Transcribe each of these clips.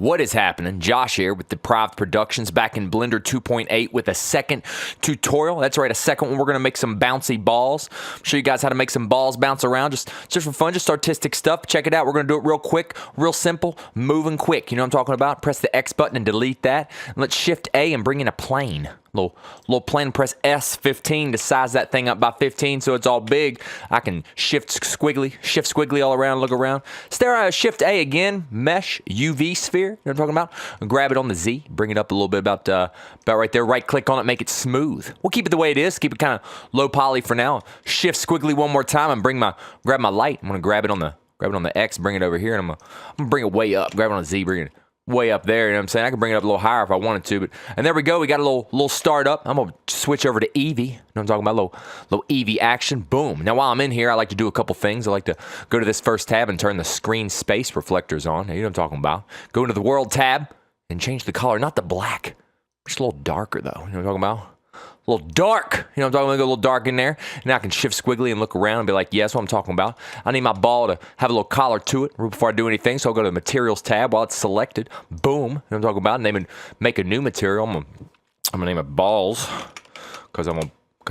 What is happening? Josh here with DepriveD Productions back in Blender 2.8 with a second tutorial. That's right, a second one. We're going to make some bouncy balls. Show you guys how to make some balls bounce around just for fun, just artistic stuff. Check it out. We're going to do it real quick, real simple, moving quick. You know what I'm talking about? Press the X button and delete that. And let's Shift A and bring in a plane. Little plane, press S15 to size that thing up by 15 so it's all big. I can shift squiggly all around, look around. Shift A again, mesh, UV sphere, you know what I'm talking about? And grab it on the Z, bring it up a little bit about right there. Right click on it, make it smooth. We'll keep it the way it is, keep it kind of low poly for now. Shift squiggly one more time and grab my light. I'm gonna grab it on the X, bring it over here, and I'm gonna bring it way up. Grab it on the Z, bring it way up there, you know what I'm saying? I can bring it up a little higher if I wanted to, and there we go. We got a little start up. I'm gonna switch over to Eevee. You know what I'm talking about? Little Eevee action. Boom. Now while I'm in here, I like to do a couple things. I like to go to this first tab and turn the screen space reflectors on. You know what I'm talking about? Go into the world tab and change the color, not the black. Just a little darker though. You know what I'm talking about? A little dark. You know what I'm talking about? Go a little dark in there. Now I can shift squiggly and look around and be like, yeah, that's what I'm talking about. I need my ball to have a little collar to it before I do anything. So I'll go to the materials tab while it's selected. Boom. You know what I'm talking about? Make a new material. I'm gonna name it balls because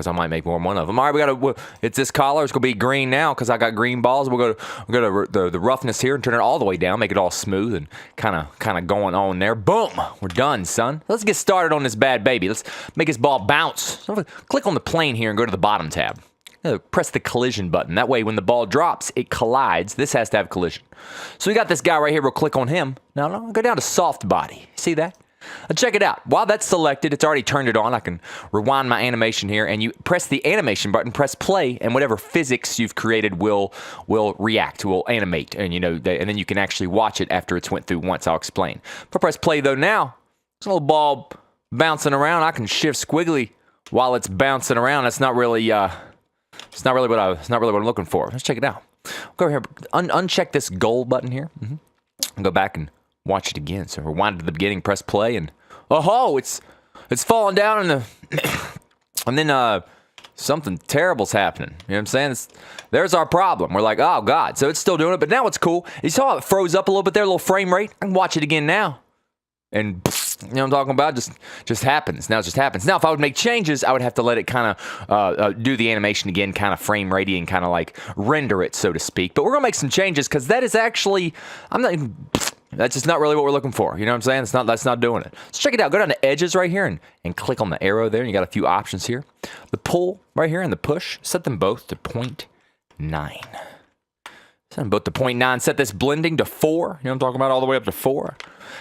I might make more than one of them. All right, it's this collar. It's gonna be green now because I got green balls. We'll go to the roughness here and turn it all the way down, make it all smooth and kind of going on there. Boom, we're done, son. Let's get started on this bad baby. Let's make this ball bounce. So click on the plane here and go to the bottom tab. Press the collision button. That way, when the ball drops, it collides. This has to have collision. So we got this guy right here. We'll click on him. Now go down to soft body. See that? Check it out. While that's selected, it's already turned it on. I can rewind my animation here, and you press the animation button, press play, and whatever physics you've created will react, will animate, and and then you can actually watch it after it's went through once. I'll explain. If I press play though now, there's a little ball bouncing around. I can shift squiggly while it's bouncing around. That's not really what I'm looking for. Let's check it out. Go over here, uncheck this goal button here, and go back and watch it again. So rewind to the beginning, press play, and oh, it's falling down, and then something terrible's happening. You know what I'm saying? There's our problem. We're like, oh god. So it's still doing it, but now it's cool. You saw how it froze up a little bit there, a little frame rate. I can watch it again now, and you know what I'm talking about? Just happens. Now it just happens. Now if I would make changes, I would have to let it kind of do the animation again, kind of frame ratey and kind of like render it, so to speak. But we're gonna make some changes because that is actually that's just not really what we're looking for. You know what I'm saying? That's not doing it. Let's check it out. Go down to edges right here and click on the arrow there. And you got a few options here. The pull right here and the push. Set them both to 0.9. Set them both to 0.9. Set this blending to 4. You know what I'm talking about? All the way up to 4.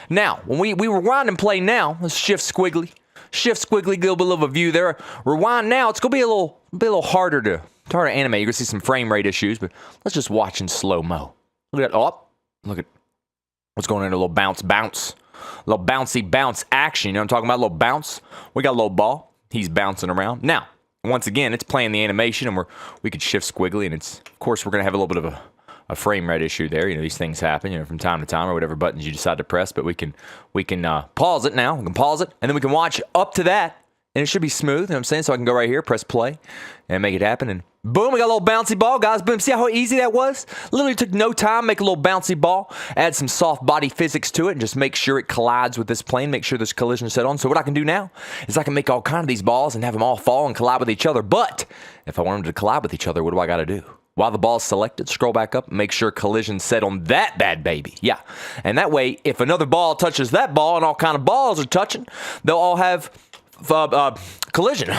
Now, when we rewind and play now, let's shift squiggly. Shift squiggly, get a little bit of a view there. Rewind now. It's going to be a little harder to animate. You're going to see some frame rate issues, but let's just watch in slow-mo. Look at that. Oh, look at what's going on, a little bounce, a little bouncy bounce action. You know what I'm talking about? A little bounce. We got a little ball. He's bouncing around. Now, once again, it's playing the animation, and we could shift squiggly, and of course, we're going to have a little bit of a frame rate issue there. You know, these things happen, from time to time, or whatever buttons you decide to press. But we can pause it now. We can pause it, and then we can watch up to that, and it should be smooth. You know what I'm saying? So I can go right here, press play, and make it happen, and boom, we got a little bouncy ball, guys. Boom, see how easy that was? Literally took no time, make a little bouncy ball, add some soft body physics to it, and just make sure it collides with this plane, make sure there's collision set on. So what I can do now is I can make all kinds of these balls and have them all fall and collide with each other. But if I want them to collide with each other, what do I got to do? While the ball's selected, scroll back up, make sure collision's set on that bad baby. Yeah, and that way, if another ball touches that ball and all kind of balls are touching, they'll all have collision.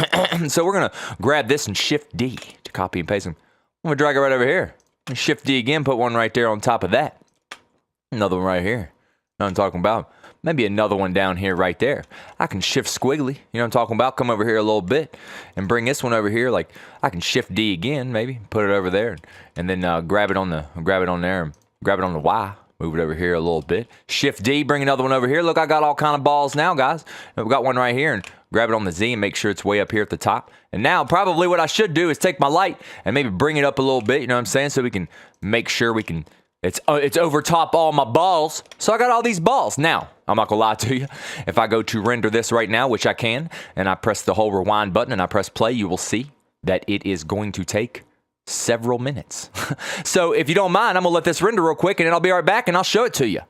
So we're going to grab this and Shift D to copy and paste them. I'm going to drag it right over here. And Shift D again, put one right there on top of that. Another one right here. Know what I'm talking about? Maybe another one down here right there. I can Shift squiggly. You know what I'm talking about? Come over here a little bit and bring this one over here. Like I can Shift D again, maybe put it over there, and then grab it on there, and grab it on the Y. Move it over here a little bit. Shift D, bring another one over here. Look, I got all kind of balls now, guys. We've got one right here, and grab it on the Z and make sure it's way up here at the top. And now probably what I should do is take my light and maybe bring it up a little bit, you know what I'm saying? So we can make sure it's over top all my balls. So I got all these balls. Now, I'm not gonna lie to you. If I go to render this right now, which I can, and I press the whole rewind button and I press play, you will see that it is going to take several minutes. So if you don't mind, I'm gonna let this render real quick and then I'll be right back and I'll show it to you.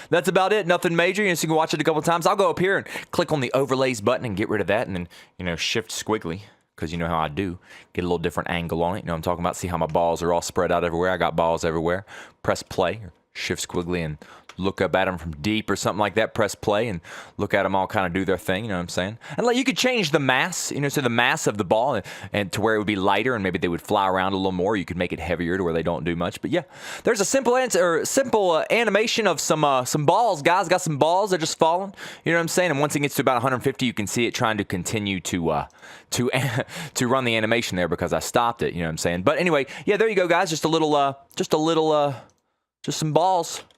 that's about it. Nothing major. So you can watch it a couple times. I'll go up here and click on the overlays button and get rid of that, and then, shift squiggly, because you know how I do. Get a little different angle on it. You know what I'm talking about? See how my balls are all spread out everywhere? I got balls everywhere. Press play, or shift squiggly, and look up at them from deep or something like that. Press play and look at them all kind of do their thing. You know what I'm saying? And like, you could change the mass, so the mass of the ball and to where it would be lighter, and maybe they would fly around a little more. You could make it heavier to where they don't do much. But yeah, there's a simple animation of some balls, guys. Got some balls. They're just falling. You know what I'm saying? And once it gets to about 150, you can see it trying to continue to run the animation there because I stopped it. You know what I'm saying? But anyway, yeah, there you go, guys. Just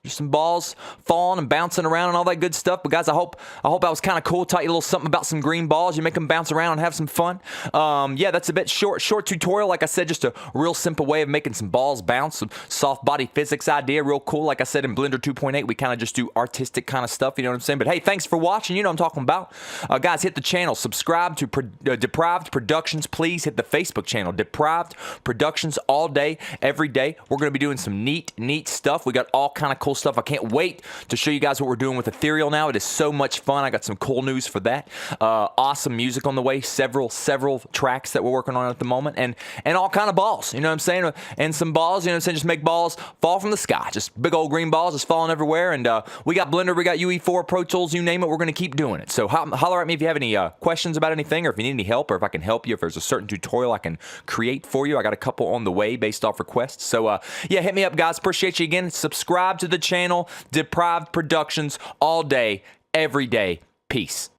some balls falling and bouncing around and all that good stuff. But guys, I hope that was kind of cool. Taught you a little something about some green balls. You make them bounce around and have some fun. Yeah, that's a bit short tutorial. Like I said, just a real simple way of making some balls bounce. Some soft body physics idea, real cool. Like I said, in Blender 2.8, we kind of just do artistic kind of stuff. You know what I'm saying? But hey, thanks for watching. You know what I'm talking about. Guys, hit the channel. Subscribe to DepriveD Productions. Please hit the Facebook channel. DepriveD Productions all day, every day. We're going to be doing some neat stuff. We got all kind of cool stuff. I can't wait to show you guys what we're doing with Ethereal now. It is so much fun. I got some cool news for that. Awesome music on the way. Several tracks that we're working on at the moment, and all kind of balls. You know what I'm saying? And some balls. You know what I'm saying? Just make balls fall from the sky. Just big old green balls just falling everywhere. And we got Blender. We got UE4, Pro Tools. You name it. We're going to keep doing it. So holler at me if you have any questions about anything, or if you need any help, or if I can help you. If there's a certain tutorial I can create for you, I got a couple on the way based off requests. So yeah, hit me up, guys. Appreciate you again. Subscribe to the channel, DepriveD Productions, all day, every day. Peace.